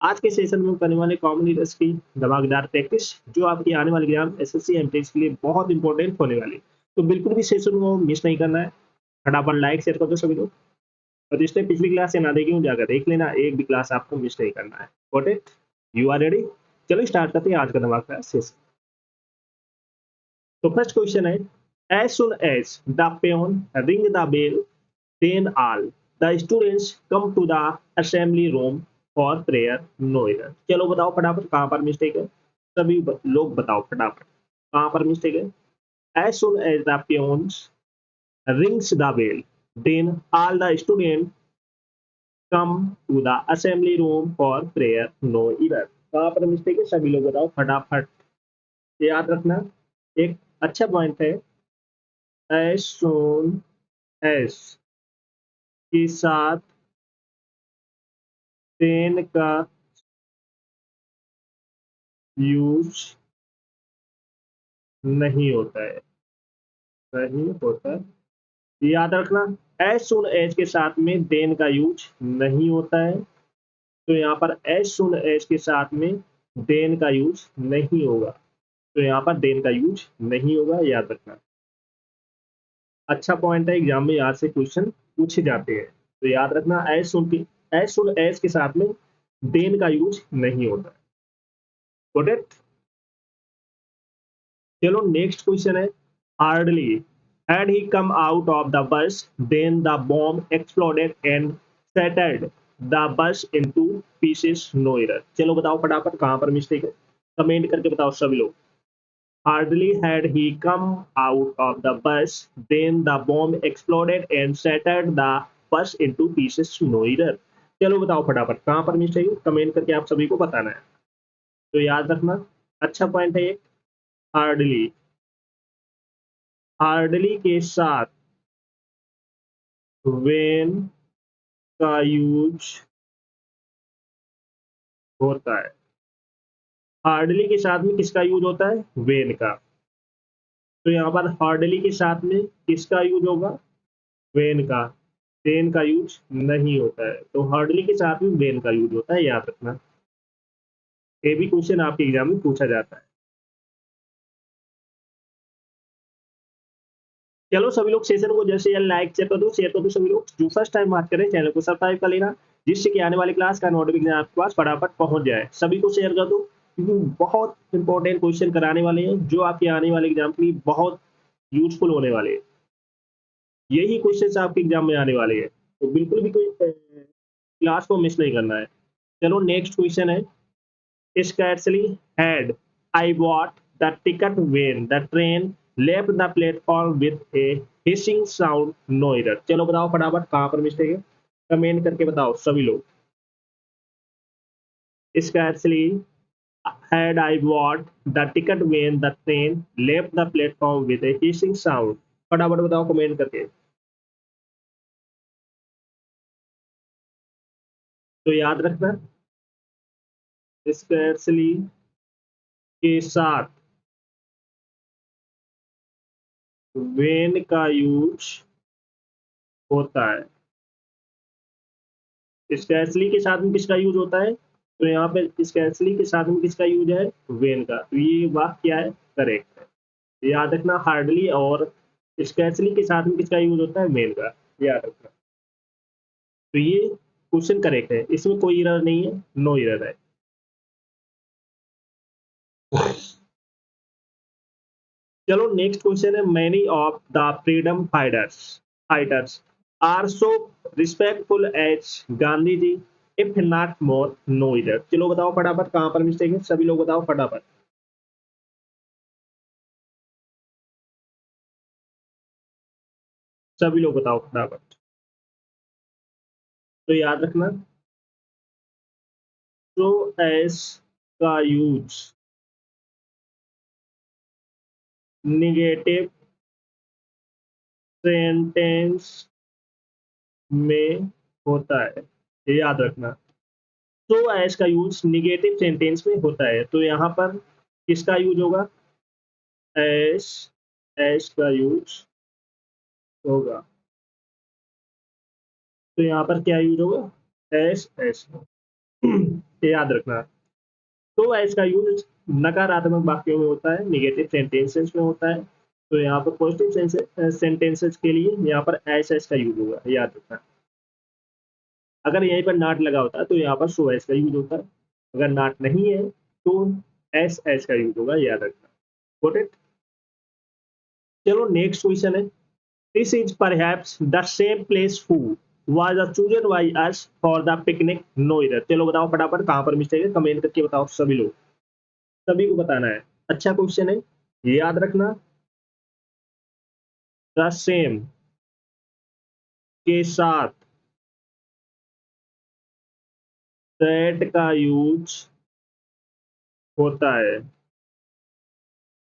आज के सेशन में करने वाले कॉमन एरर्स की धमाकेदार प्रैक्टिस जो आपकी आने वाले एग्जाम एसएससी एमटेक्स के लिए बहुत इंपॉर्टेंट होने वाली। तो बिल्कुल भी सेशन को मिस नहीं करना है। फटाफट लाइक शेयर कर दो सभी लोग। और जिसने पिछली क्लास से ना देखी हूँ जाकर देख लेना, एक भी क्लास आपको मिस नहीं करना है। Got it? You are ready? चलो स्टार्ट करते हैं आज का धमाकेदार सेशन। तो फर्स्ट क्वेश्चन है, as soon as the pen ring the bell then all the students come to the assembly room for prayer no error। चलो बताओ फटाफट कहाँ पर मिस्टेक है। सभी लोग बताओ फटाफट कहाँ पर मिस्टेक है। as soon as the peons rings the bell then all the students come to the assembly room for prayer no error। कहाँ पर मिस्टेक है सभी लोग बताओ फटाफट। याद रखना एक अच्छा पॉइंट है, as soon as के साथ then का यूज नहीं होता है, नहीं होता है। याद रखना एज सुन एज के साथ में देन का यूज नहीं होता है। तो यहाँ पर एज सुन एज के साथ में देन का यूज नहीं होगा। तो यहाँ पर देन का यूज नहीं होगा, याद रखना। अच्छा पॉइंट है, एग्जाम में याद से क्वेश्चन पूछे जाते हैं। तो याद रखना एज सुन एज के साथ में देन का यूज नहीं होता है। Got it? चलो नेक्स्ट क्वेश्चन है, hardly had he come out of the bus then the bomb exploded and shattered the bus into pieces no error। चलो बताओ फटाफट कहां पर मिस्टेक है, कमेंट करके बताओ सभी लोग। hardly had he come out of the bus then the bomb exploded and shattered the bus into pieces no error। चलो बताओ फटाफट कहां पर मिस्टेक है, कमेंट करके आप सभी को बताना है। तो याद रखना अच्छा पॉइंट है ये, हार्डली हार्डली के साथ वेन का यूज होता है। हार्डली के साथ में किसका यूज होता है, वेन का। तो यहाँ पर हार्डली के साथ में किसका यूज होगा, वेन का। देन का यूज नहीं होता है। तो हार्डली के साथ में वेन का यूज होता है, याद रखना। ये भी क्वेश्चन आपके एग्जाम में पूछा जाता है। चलो सभी लोग सेशन को जैसे लाइक शेयर कर दो सभी लोग। जो फर्स्ट टाइम बात करें चैनल को सब्सक्राइब कर लेना, जिससे कि आने वाली क्लास का नोटिफिकेशन आपके पास फटाफट पहुंच जाए। सभी को शेयर कर दो क्योंकि बहुत इंपॉर्टेंट क्वेश्चन कराने वाले हैं जो आपके आने वाले एग्जाम के लिए बहुत यूजफुल होने वाले हैं। यही क्वेश्चन आपके एग्जाम में आने वाले हैं, तो बिल्कुल भी कोई क्लास को मिस नहीं करना है। चलो नेक्स्ट क्वेश्चन है, scarcely had I bought the ticket when the train left the platform with a hissing sound no error। चलो बताओ फटाफट कहाँ पर मिस्टेक है, कमेंट करके बताओ सभी लोग। scarcely had I bought the ticket when the train left the platform with a hissing sound। फटाफट बताओ कमेंट करके। तो याद रखना scarcely के साथ when का यूज होता है। स्कैर्सली के साथ में किसका यूज होता है, तो यहाँ पे स्कैर्सली के साथ में किसका यूज है, वेन का। तो ये वाक्य क्या है, करेक्ट है। याद रखना हार्डली और स्कैर्सली के साथ में किसका यूज होता है, मेन का, याद रखना। तो ये क्वेश्चन करेक्ट है, इसमें कोई एरर नहीं है, नो एरर है। चलो नेक्स्ट क्वेश्चन है, many of the freedom fighters are so respectful as Gandhi ji if not more no error. चलो बताओ फटाफट कहां पर मिस्टेक है, सभी लोग बताओ फटाफट। सभी लोग बताओ फटाफट। तो याद रखना सो एस का यूज निगेटिव सेंटेंस में होता है, ये याद रखना। सो एस का यूज निगेटिव सेंटेंस में होता है। तो यहाँ पर किसका यूज होगा, एस एस का यूज होगा। तो यहाँ पर क्या यूज होगा, एस एस। ये याद रखना। तो एस का यूज नकारात्मक वाक्यों में होता है, निगेटिव सेंटेंसेस में होता है। तो यहाँ पर पॉजिटिव सेंटेंसेस के लिए यहाँ पर एस का यूज होगा, याद रखना। अगर यहीं पर नॉट लगा होता है तो यहाँ पर सो एस का यूज होता है। अगर नॉट नहीं है तो एस का यूज होगा, याद रखना। Got it. चलो नेक्स्ट क्वेश्चन है, this is perhaps the same place who was chosen by us for the picnic, no इधर। चलो बताओ फटाफट कहाँ पर मिस्टेक है, कमेंट करके बताओ सभी लोग, सभी को बताना है। अच्छा क्वेश्चन है, ये याद रखना। द सेम के साथ दैट का यूज होता है,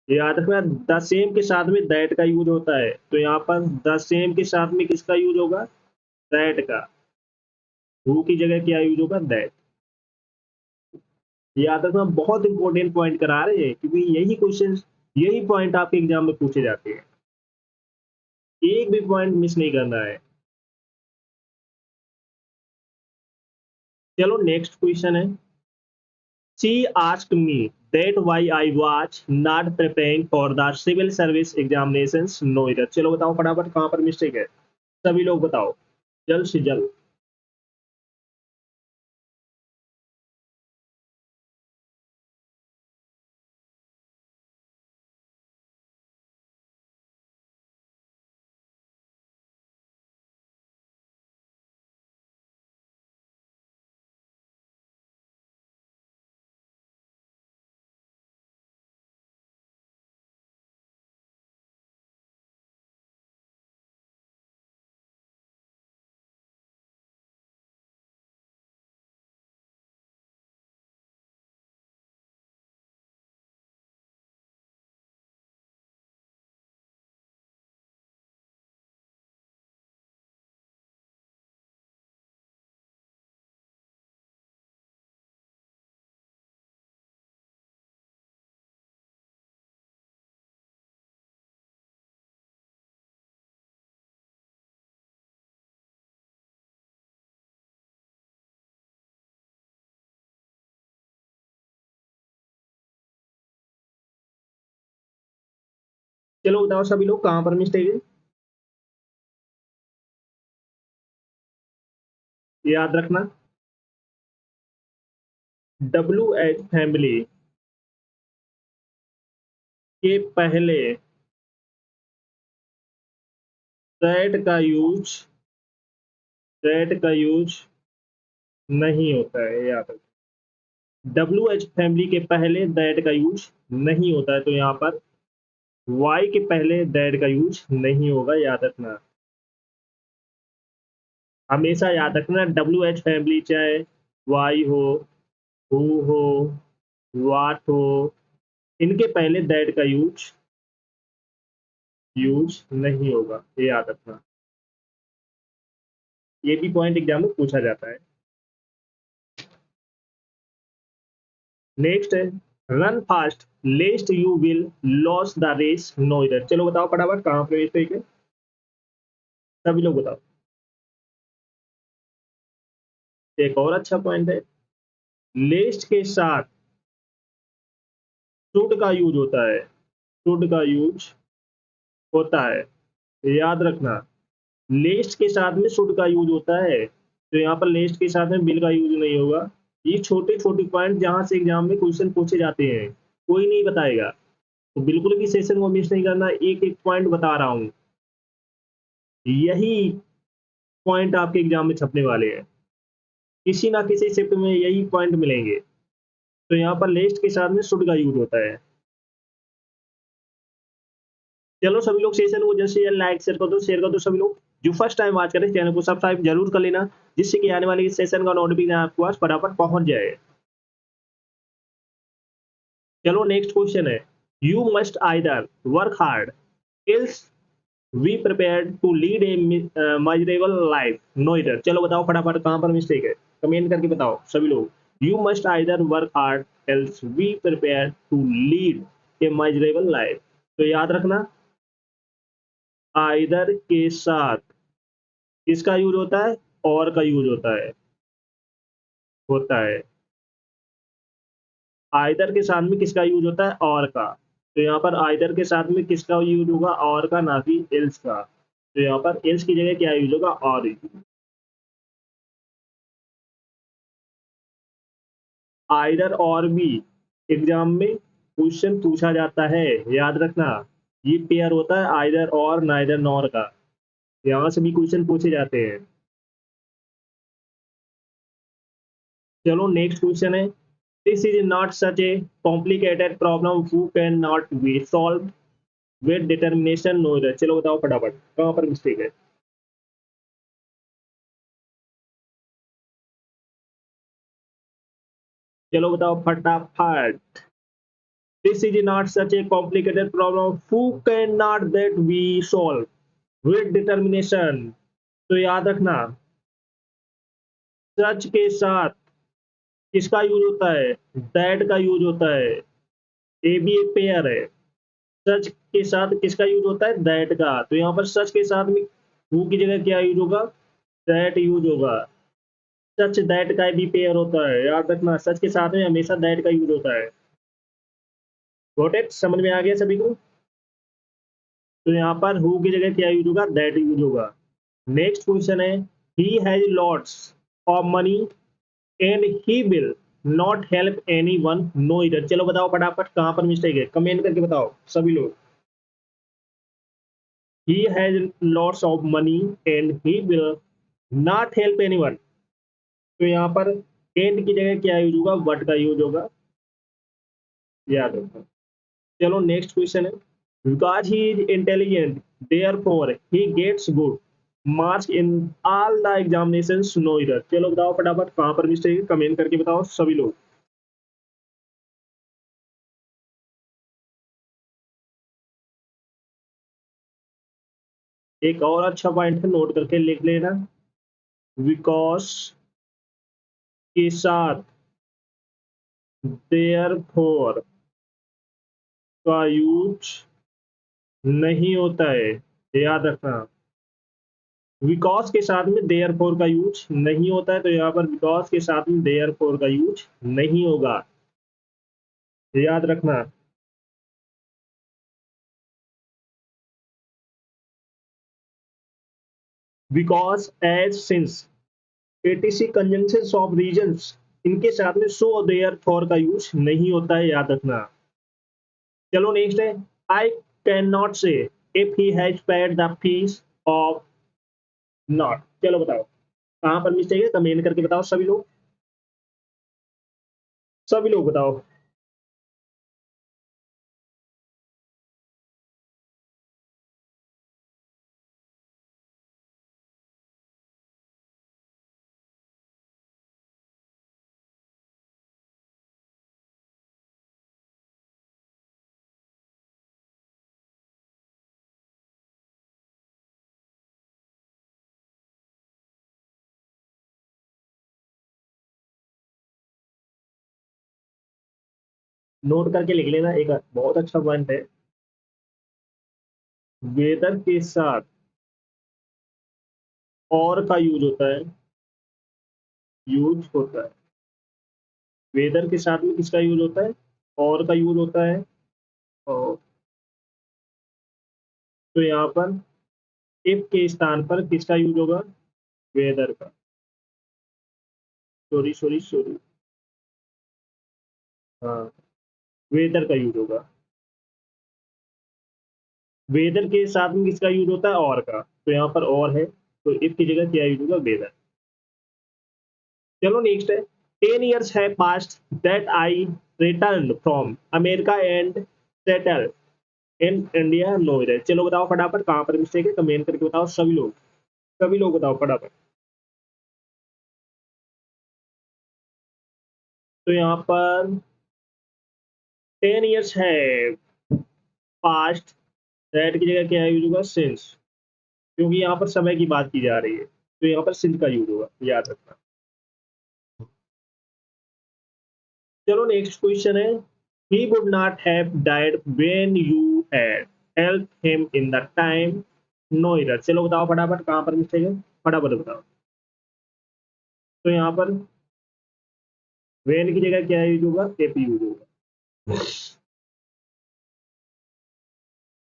याद रखना। द सेम के साथ में दैट का यूज होता है, तो यहाँ पर द सेम के साथ में किसका यूज होगा, दैट का। हु की जगह क्या यूज होगा, दैट। याद रखना, बहुत इंपॉर्टेंट पॉइंट करा रहे हैं, क्योंकि यही क्वेश्चन, यही पॉइंट आपके एग्जाम में पूछे जाते हैं। एक भी पॉइंट मिस नहीं करना है। चलो नेक्स्ट क्वेश्चन है, she asked me that why I was not preparing for the civil service examinations, no इधर। चलो बताओ फटाफट कहाँ पर मिस्टेक है, सभी लोग बताओ जल्द से जल्द। चलो बताओ सभी लोग कहाँ पर मिस्टेक है, याद रखना। डब्ल्यू एच फैमिली के पहले दैट का यूज नहीं होता है, याद रखना। डब्ल्यू एच फैमिली के पहले दैट का यूज नहीं होता है, तो यहाँ पर वाई के पहले दैट का यूज नहीं होगा, याद रखना। हमेशा याद रखना, डब्ल्यू एच फैमिली चाहे वाई हो, हु हो, वाट हो, इनके पहले दैट का यूज नहीं होगा, ये याद रखना। ये भी पॉइंट एग्जाम में पूछा जाता है। नेक्स्ट है, run fast lest you will loss the race, no इधर। चलो बताओ फटाफट कहाँ पे मिस्टेक है, सभी लोग बताओ। एक और अच्छा पॉइंट है, लेस्ट के साथ शुड का यूज होता है, शुड का यूज होता है, याद रखना। लेस्ट के साथ में शुड का यूज होता है, तो यहाँ पर लेस्ट के साथ में बिल का यूज नहीं होगा। ये छोटे छोटे पॉइंट जहां से एग्जाम में क्वेश्चन पूछे जाते हैं, कोई नहीं बताएगा, तो बिल्कुल भी सेशन को मिस नहीं करना। एक एक पॉइंट बता रहा हूँ, यही पॉइंट आपके एग्जाम में छपने वाले हैं, किसी ना किसी शिफ्ट में यही पॉइंट मिलेंगे। तो यहाँ पर लेस्ट के साथ में शुड का यूज होता है। चलो सभी लोग सेशन को जैसे लाइक शेयर कर दो सभी लोग। जो फर्स्ट टाइम वॉच करें चैनल को सब्सक्राइब जरूर कर लेना, जिससे कि आने वाले सेशन का नोटिफिकेशन आपके पास फटाफट पहुंच जाए। चलो नेक्स्ट क्वेश्चन है, you must either work hard else we prepared to lead a miserable life, no इधर। चलो बताओ फटाफट कहाँ पर मिस्टेक है, कमेंट करके बताओ सभी लोग। You must either work hard else we prepare to lead a miserable life, तो याद रखना, आइदर के साथ किसका यूज होता है, और का यूज होता है, आइदर के साथ में किसका यूज होता है, और का। तो यहाँ पर आइदर के साथ में किसका यूज होगा, और का, ना कि एल्स का। तो यहाँ पर एल्स की जगह क्या यूज होगा, और। आइदर और भी एग्जाम में क्वेश्चन पूछा जाता है, याद रखना। ये पेयर होता है आइदर और नाइदर नॉर का, यहाँ से भी क्वेश्चन पूछे जाते हैं। चलो नेक्स्ट क्वेश्चन है, this is not such a complicated problem who can not be solve with determination no error. चलो बताओ फटाफट कहाँ पर मिस्टेक है। चलो बताओ फटाफट। This is not such a complicated problem who can not that be solve with determination. तो याद रखना, सच के साथ किसका यूज होता है, दैट का यूज होता है। ए भी एक पेयर है, सच के साथ किसका यूज होता है, दैट का। तो यहाँ पर सच के साथ में हु की जगह क्या यूज होगा, दैट यूज होगा। सच दैट का भी पेयर होता है, याद रखना, सच के साथ में हमेशा दैट का यूज होता है। गॉट इट, समझ में आ गया सभी को। तो यहाँ पर हु की जगह क्या यूज होगा, दैट यूज होगा। नेक्स्ट क्वेश्चन है, he has lots of money and he will not help any one no इधर। चलो बताओ फटाफट कहाँ पर मिस्टेक है, कमेंट करके बताओ सभी लोग। ही has lots of money and he will not help any one. तो यहाँ पर एंड की जगह क्या यूज होगा, बट का यूज होगा, याद रखो। चलो नेक्स्ट क्वेश्चन है, because he is intelligent therefore he gets good marks in all the examination no इधर। चलो बताओ फटाफट कहाँ पर मिस्टेक है, कमेंट करके बताओ सभी लोग। एक और अच्छा पॉइंट है, नोट करके लिख लेना, बिकॉज के साथ देयर फोर का यूज नहीं होता है, याद रखना। बिकॉज के साथ में देयर फोर का यूज नहीं होता है, तो यहाँ पर बिकॉज के साथ में देयर फोर का यूज नहीं होगा, याद रखना। Because as since etc conjunction of reasons, इनके साथ में सो देयर फॉर का यूज नहीं होता है, याद रखना। चलो नेक्स्ट है, I can not say if he has paid the fees or not. चलो बताओ कहां पर मिस्टेक है, कमेंट करके बताओ सभी लोग, सभी लोग बताओ। नोट करके लिख लेना, एक बहुत अच्छा पॉइंट है, वेदर के साथ और का यूज होता है, यूज होता है। वेदर के साथ में किसका यूज होता है, और का यूज होता है। और तो यहाँ पर इफ के स्थान पर किसका यूज होगा, वेदर का। सॉरी सॉरी सॉरी, हाँ, वेदर का यूज होगा। वेदर के साथ में किसका यूज होता है, और का। तो यहाँ पर और है, तो इफ की जगह क्या यूज होगा, वेदर। चलो नेक्स्ट है, 10 years है past that I return from America and settle in India no इधर। चलो बताओ फटाफट कहाँ पर मिस्टेक है, कमेंट करके बताओ सभी लोग, सभी लोग बताओ फटाफट। तो यहाँ पर 10 years है पास्ट, दैट की जगह क्या यूज होगा, सिंस, क्योंकि यहाँ पर समय की बात की जा रही है, तो यहाँ पर सिंस का यूज होगा, याद रखना। चलो नेक्स्ट क्वेश्चन है, he would not have died when you had helped him in the time no error। चलो बताओ फटाफट कहाँ पर मिस्टेक है, फटाफट बताओ। तो यहाँ पर वेन की जगह क्या यूज होगा, एप यूज होगा।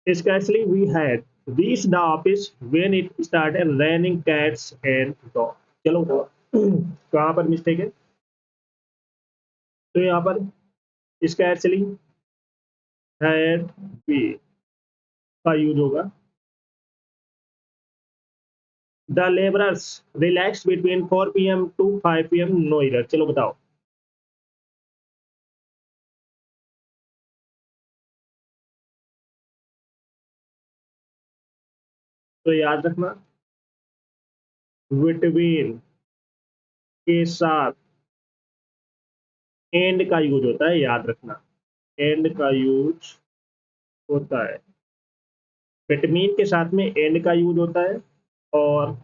Scarcely we had reached the office when it started raining cats and dogs. चलो कहाँ पर मिस्टेक है, तो यहाँ पर scarcely had we का यूज होगा। The laborers relaxed between 4 p.m. to 5 p.m. No error. चलो बताओ, तो याद रखना बिटवीन के साथ एंड का यूज होता है, याद रखना एंड का यूज होता है। बिटवीन के साथ में एंड का यूज होता है, और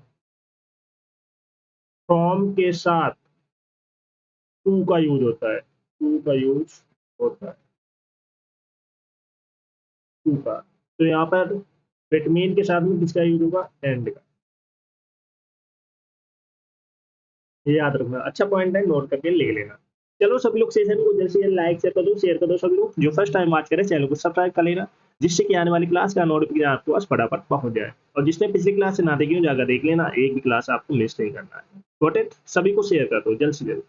फ्रॉम के साथ टू का यूज होता है, टू का यूज होता है, टू का। तो यहाँ पर बिटवीन के साथ में किसका यूज होगा, एंड का। ये याद रखना, अच्छा पॉइंट है, नोट करके लिख लेना। चलो सभी लोग सेशन को जल्द से जल्द लाइक शेयर कर दो सभी लोग। जो फर्स्ट टाइम वॉच करें चैनल को सब्सक्राइब कर लेना, जिससे कि आने वाली क्लास का नोटिफिकेशन आपके पास फटाफट पहुंच जाए। और जिसने पिछली क्लास से ना देखी हो जाकर देख लेना, एक भी क्लास आपको मिस नहीं करना है। गॉट इट, सभी को शेयर कर दो जल्द से जल्द।